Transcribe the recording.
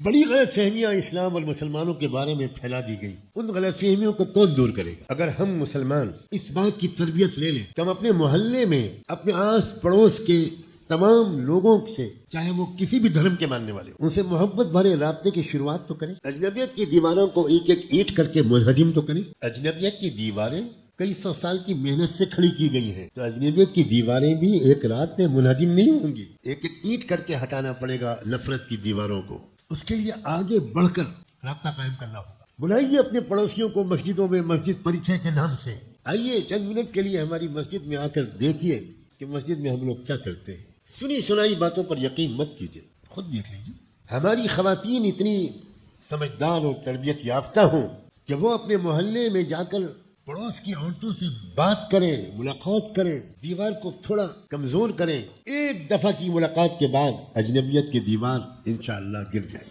बड़ी गलत फहमियाँ इस्लाम और मुसलमानों के बारे में फैला दी गई। उन गलत फहमियों को कौन दूर करेगा? अगर हम मुसलमान इस बात की तरबियत ले लें कि हम अपने मोहल्ले में अपने आस पड़ोस के तमाम लोगों से, चाहे वो किसी भी धर्म के मानने वाले, उनसे मोहब्बत भरे राब्ते की शुरुआत तो करें। अजनबियत की दीवारों को एक एक ईंट करके मुनहदिम तो करें। अजनबियत की दीवारें कई सौ साल की मेहनत से खड़ी की गई हैं, तो अजनबियत की दीवारें भी एक रात में मुनहदिम नहीं होंगी। एक एक ईंट करके हटाना पड़ेगा नफरत की दीवारों को। उसके लिए आगे बढ़कर राब्ता कायम करना होगा। बुलाइए अपने पड़ोसियों को मस्जिदों में मस्जिद परिचय के नाम से। आइए चंद मिनट के लिए हमारी मस्जिद में आकर देखिए कि मस्जिद में हम लोग क्या करते हैं। सुनी सुनाई बातों पर यकीन मत कीजिए, खुद देख लीजिए। हमारी खवातीन इतनी समझदार और तरबियत याफ्ता हों कि वो अपने मोहल्ले में जाकर पड़ोस की औरतों से बात करें, मुलाकात करें, दीवार को थोड़ा कमजोर करें। एक दफा की मुलाकात के बाद अजनबियत की दीवार इंशाअल्लाह गिर जाए।